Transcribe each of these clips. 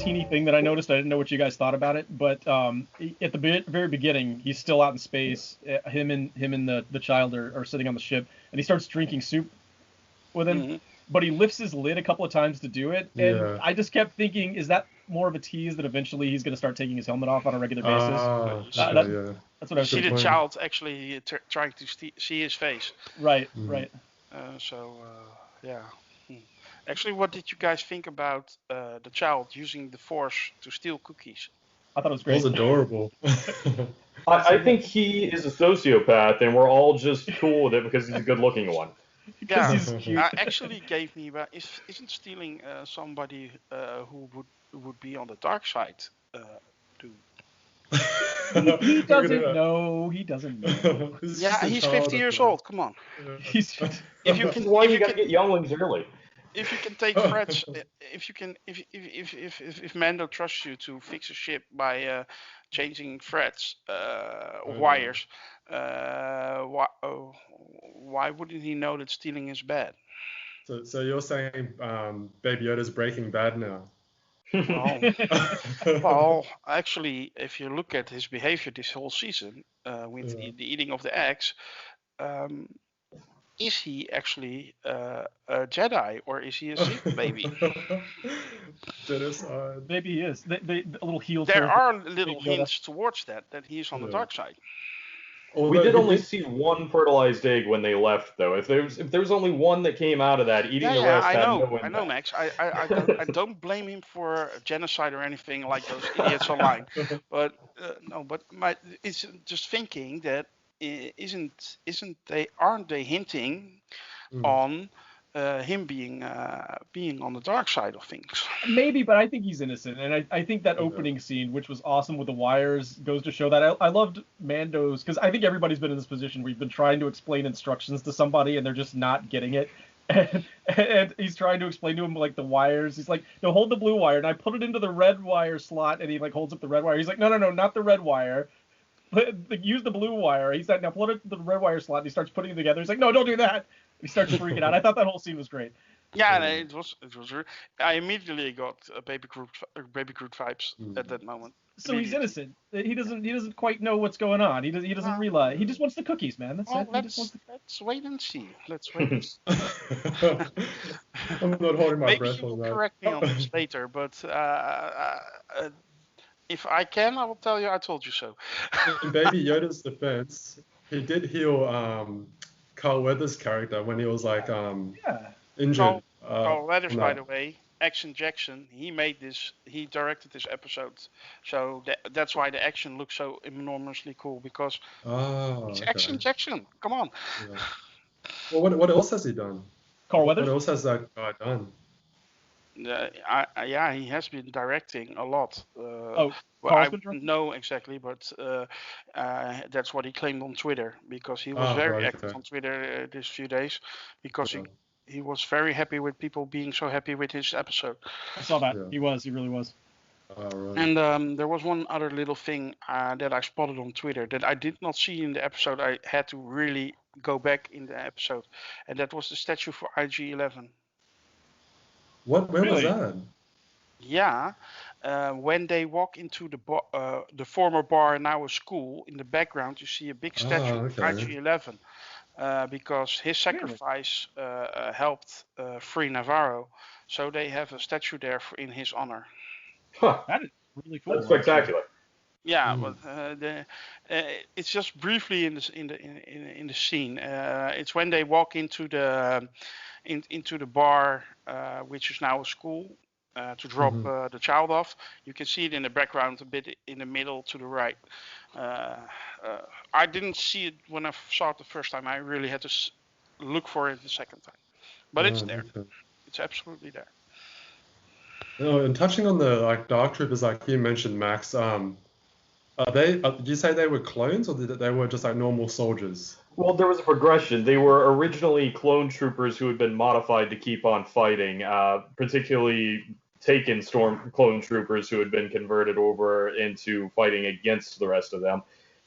teeny thing that I noticed. I didn't know what you guys thought about it, but at the very beginning, he's still out in space. Him and the child are sitting on the ship, and he starts drinking soup with him. Mm-hmm. But he lifts his lid a couple of times to do it, and I just kept thinking, is that more of a tease that eventually he's going to start taking his helmet off on a regular basis? That's what I was thinking. See the child actually trying to see his face. Right, right. Yeah. Actually, what did you guys think about the child using the Force to steal cookies? I thought it was great. It was adorable. I think he is a sociopath, and we're all just cool with it because he's a good-looking one. Yeah, he's cute. Actually gave me. Isn't stealing somebody who would be on the dark side? He doesn't know. He doesn't know. Yeah, he's 50 years old. Come on. He's. If you can, why you gotta get younglings early? If you can take threats, if Mando trusts you to fix a ship by changing threads, wires, why wouldn't he know that stealing is bad? So you're saying Baby Yoda's Breaking Bad now? Well, actually, if you look at his behavior this whole season with the eating of the eggs. Is he actually a Jedi, or is he a Sith baby? Maybe he is. A little heel. There are little hints towards that he's on the dark side. We did only see one fertilized egg when they left, though. If there's only one that came out of that, eating the rest had no impact. I know, Max. I don't blame him for genocide or anything like those idiots online. But it's just thinking that aren't they hinting on him being on the dark side of things? Maybe, but I think he's innocent, and I think that opening scene, which was awesome with the wires, goes to show that I loved Mando's, because I think everybody's been in this position where you've been trying to explain instructions to somebody and they're just not getting it. And he's trying to explain to him like the wires. He's like, no, hold the blue wire, and I put it into the red wire slot, and he like holds up the red wire. He's like, no, not the red wire. Use the blue wire. He said, now put it in the red wire slot. And he starts putting it together. He's like, no, don't do that. He starts freaking out. I thought that whole scene was great. Yeah, it was. I immediately got Baby Groot vibes at that moment. So he's innocent. He doesn't quite know what's going on. He doesn't realize. He just wants the cookies, man. That's it. Let's wait and see. I'm not holding my breath on that. Maybe you'll correct me on this later, but if I can, I will tell you I told you so. In Baby Yoda's defense, he did heal Carl Weathers' character when he was like injured. Carl Weathers, by the way, Action Jackson, he directed this episode, so that's why the action looks so enormously cool, because it's Action Jackson. Come on. Yeah. Well, what else has he done? Carl Weathers? What else has that guy done? He has been directing a lot. I don't know exactly, but that's what he claimed on Twitter, because he was very active on Twitter these few days, because he was very happy with people being so happy with his episode. I saw that. Yeah. He really was. Right. And there was one other little thing that I spotted on Twitter that I did not see in the episode. I had to really go back in the episode, and that was the statue for IG-11. Where was that? Yeah, when they walk into the former bar, now a school, in the background you see a big statue of IG-11, because his sacrifice helped free Navarro, so they have a statue there in his honor. Huh. That is really cool. That's spectacular. Yeah, but it's just briefly in the scene. It's when they walk into the bar, which is now a school, to drop the child off. You can see it in the background a bit in the middle to the right. I didn't see it when I saw it the first time. I really had to look for it the second time. But it's there. Okay. It's absolutely there. And touching on the Dark Troopers, like you mentioned, Max, did you say they were clones, or they were just like normal soldiers? Well, there was a progression. They were originally clone troopers who had been modified to keep on fighting, particularly Taken clone troopers who had been converted over into fighting against the rest of them.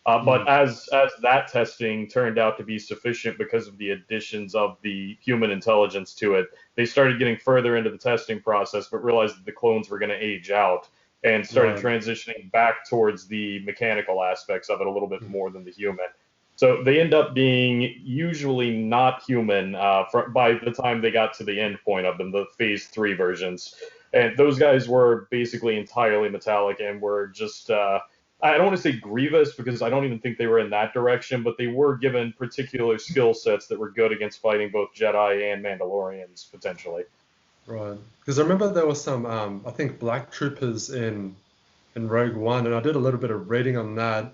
But as that testing turned out to be sufficient because of the additions of the human intelligence to it, they started getting further into the testing process, but realized that the clones were going to age out and started transitioning back towards the mechanical aspects of it a little bit more than the human. So they end up being usually not human by the time they got to the end point of them, the Phase 3 versions. And those guys were basically entirely metallic and were just, I don't want to say grievous because I don't even think they were in that direction, but they were given particular skill sets that were good against fighting both Jedi and Mandalorians, potentially. Right. Because I remember there was some, I think, black troopers in Rogue One, and I did a little bit of reading on that.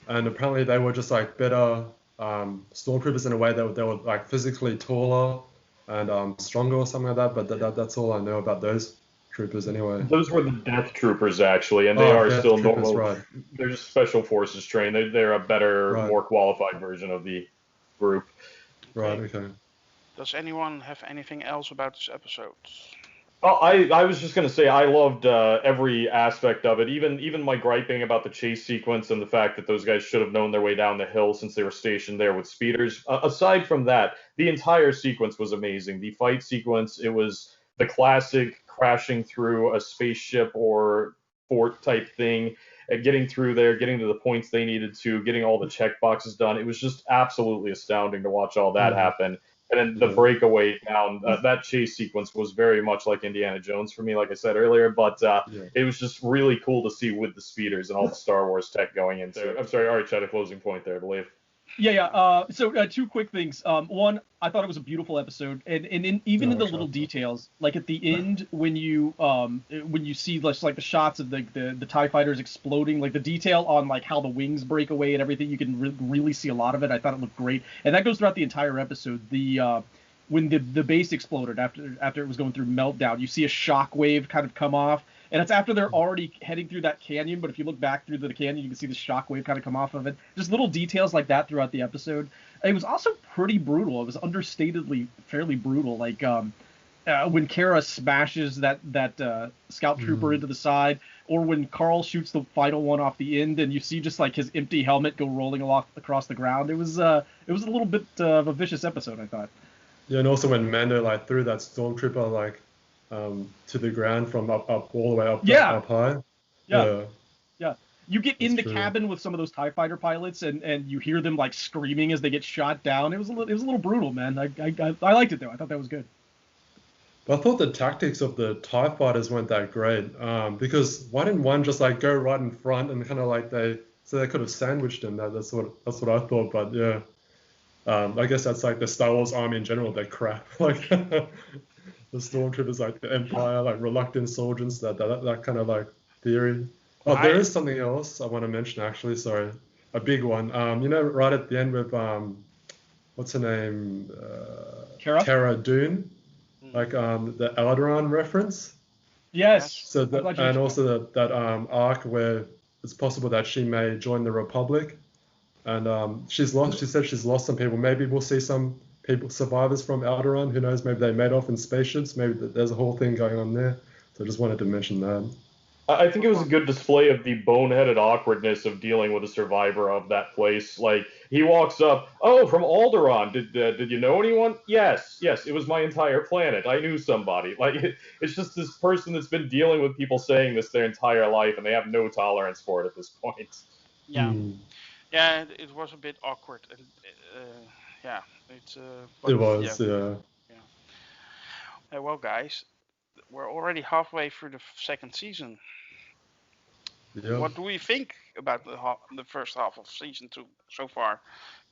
And apparently they were just like better stormtroopers in a way that they were like physically taller and stronger or something like that. But that's all I know about those troopers anyway. Those were the Death Troopers actually, and they are still troopers, normal. Right. They're just special forces trained. They're a better, more qualified version of the group. Right. Okay. Does anyone have anything else about this episode? Oh, I was just gonna say I loved every aspect of it, even my griping about the chase sequence and the fact that those guys should have known their way down the hill since they were stationed there with speeders. Aside from that, the entire sequence was amazing. The fight sequence, it was the classic crashing through a spaceship or fort type thing, and getting through there, getting to the points they needed to, getting all the checkboxes done. It was just absolutely astounding to watch all that happen. And then the breakaway down, that chase sequence was very much like Indiana Jones for me, like I said earlier. But it was just really cool to see with the speeders and all the Star Wars tech going into it. I'm sorry, Arch had a closing point there, I believe. Yeah. So two quick things. One, I thought it was a beautiful episode, and even in the little details, like at the end when you see just like the shots of the TIE fighters exploding, like the detail on like how the wings break away and everything, you can really see a lot of it. I thought it looked great, and that goes throughout the entire episode. When the base exploded after it was going through meltdown, you see a shock wave kind of come off. And it's after they're already heading through that canyon, but if you look back through the canyon, you can see the shockwave kind of come off of it. Just little details like that throughout the episode. It was also pretty brutal. It was understatedly fairly brutal. Like when Cara smashes that scout trooper into the side, or when Carl shoots the final one off the end, and you see just like his empty helmet go rolling across the ground. It was a little bit of a vicious episode, I thought. Yeah, and also when Mando like threw that stormtrooper like to the ground from up all the way up high. Yeah. You get in the cabin with some of those TIE fighter pilots, and you hear them like screaming as they get shot down. It was a little brutal, man. I liked it though. I thought that was good. But I thought the tactics of the TIE fighters weren't that great. Because why didn't one just like go right in front and kind of like they could have sandwiched them? That's what I thought. But yeah, I guess that's like the Star Wars army in general. They're crap. Like. The stormtroopers, like the Empire, like reluctant soldiers, that kind of like theory. Oh, there is something else I want to mention actually. Sorry, a big one. Right at the end with what's her name? Cara Dune, like the Alderaan reference. Yes. So and also that arc where it's possible that she may join the Republic, and she's lost. She said she's lost some people. Maybe we'll see some survivors from Alderaan. Who knows? Maybe they made off in spaceships. Maybe there's a whole thing going on there. So I just wanted to mention that. I think it was a good display of the boneheaded awkwardness of dealing with a survivor of that place. Like he walks up, oh, from Alderaan. Did you know anyone? Yes. It was my entire planet. I knew somebody. Like it's just this person that's been dealing with people saying this their entire life, and they have no tolerance for it at this point. Yeah. Yeah, it was a bit awkward. And, yeah. It was, yeah. Well, guys, we're already halfway through the second season. Yeah. What do we think about the first half of season 2 so far,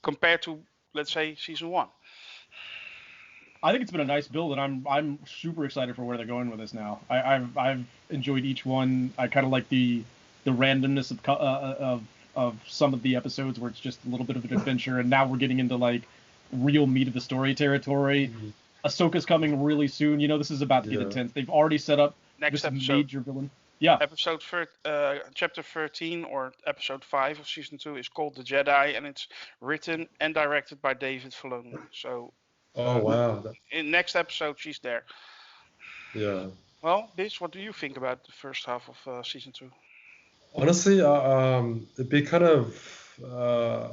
compared to, let's say, season 1? I think it's been a nice build, and I'm super excited for where they're going with this now. I've enjoyed each one. I kind of like the randomness of some of the episodes where it's just a little bit of an adventure, and now we're getting into like real meat of the story territory. Ahsoka's coming really soon. This is about to get intense. They've already set up next this major villain. Yeah. Chapter 13 or episode 5 of season 2 is called The Jedi, and it's written and directed by David Filoni. So. Oh wow. In next episode, she's there. Yeah. Well, Biz, what do you think about the first half of season 2? Honestly, it'd be kind of not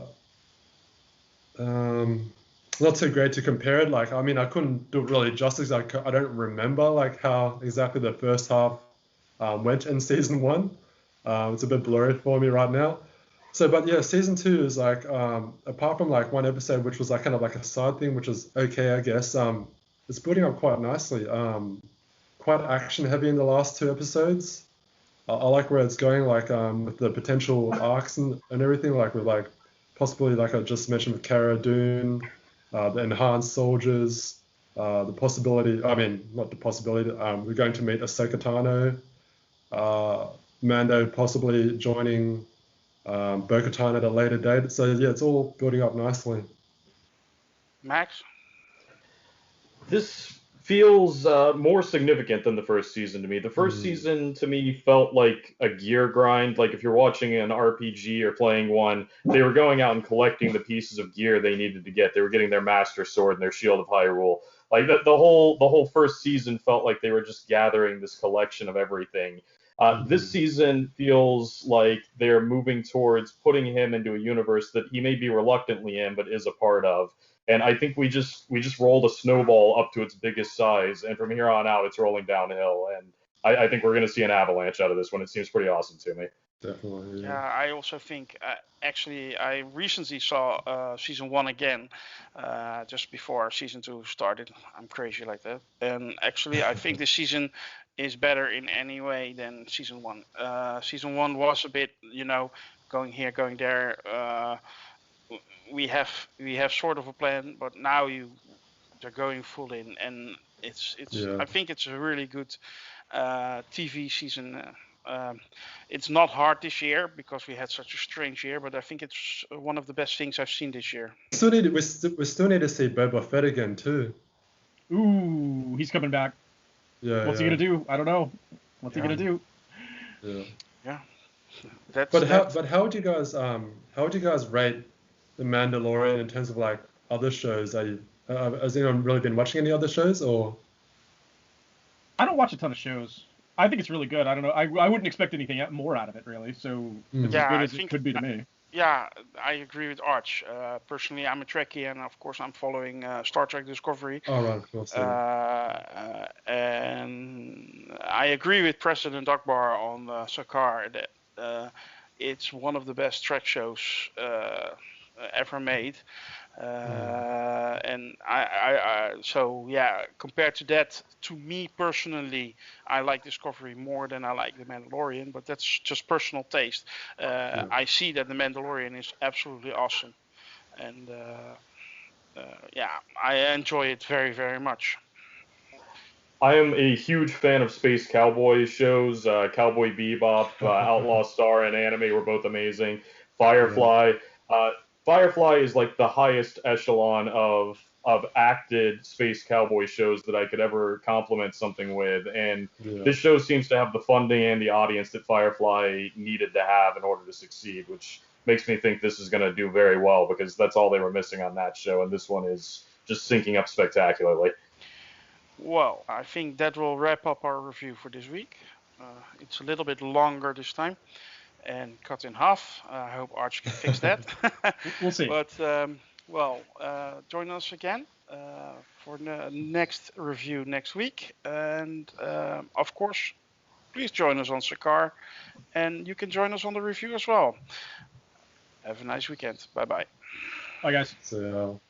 so great to compare it. Like, I mean, I couldn't do it really justice. I don't remember like how exactly the first half went in season 1. It's a bit blurry for me right now. So, but yeah, season 2 is like, apart from like one episode, which was like kind of like a side thing, which is okay, I guess. It's building up quite nicely. Quite action heavy in the last 2 episodes. I like where it's going, like with the potential arcs and everything, like with like possibly like I just mentioned with Cara Dune, the enhanced soldiers, the possibility. I mean, not the possibility. We're going to meet Ahsoka Tano, Mando possibly joining Bo-Katan at a later date. So yeah, it's all building up nicely. Max? This feels more significant than the first season to me. The first season to me felt like a gear grind. Like if you're watching an RPG or playing one, they were going out and collecting the pieces of gear they needed to get. They were getting their Master Sword and their Shield of Hyrule. Like the whole first season felt like they were just gathering this collection of everything. This season feels like they're moving towards putting him into a universe that he may be reluctantly in, but is a part of. And I think we just rolled a snowball up to its biggest size, and from here on out, it's rolling downhill. And I think we're going to see an avalanche out of this one. It seems pretty awesome to me. Definitely. Yeah, I also think, actually, I recently saw season 1 again, just before season 2 started. I'm crazy like that. And actually, I think this season is better in any way than season 1. Season 1 was a bit, going here, going there. We have sort of a plan, but now they're going full in, and it's Yeah. I think it's a really good TV season. It's not hard this year because we had such a strange year, but I think it's one of the best things I've seen this year. We still need to see Boba Fett again too. Ooh, he's coming back. Yeah. What's he gonna do? I don't know. What's he gonna do? Yeah. Yeah. But how would you guys rate The Mandalorian in terms of like other shows? Has anyone really been watching any other shows or? I don't watch a ton of shows. I think it's really good. I don't know. I wouldn't expect anything more out of it really. So it's as good as it could be to me. Yeah, I agree with Arch. Personally, I'm a Trekkie, and of course, I'm following Star Trek Discovery. Oh, right, of course. Yeah. And I agree with President Akbar on Sakaar that it's one of the best Trek shows ever made. And so yeah, compared to that, to me personally, I like Discovery more than I like The Mandalorian, but that's just personal taste. I see that The Mandalorian is absolutely awesome, and yeah, I enjoy it very, very much. I am a huge fan of space cowboy shows. Cowboy Bebop, Outlaw Star, and anime were both amazing. Firefly. Firefly is like the highest echelon of acted space cowboy shows that I could ever compliment something with, and this show seems to have the funding and the audience that Firefly needed to have in order to succeed, which makes me think this is going to do very well because that's all they were missing on that show, and this one is just syncing up spectacularly. Well, I think that will wrap up our review for this week. It's a little bit longer this time and cut in half. I hope Arch can fix that. We'll see. But, join us again for the next review next week. And, of course, please join us on Sakaar. And you can join us on the review as well. Have a nice weekend. Bye-bye. Bye, guys. So,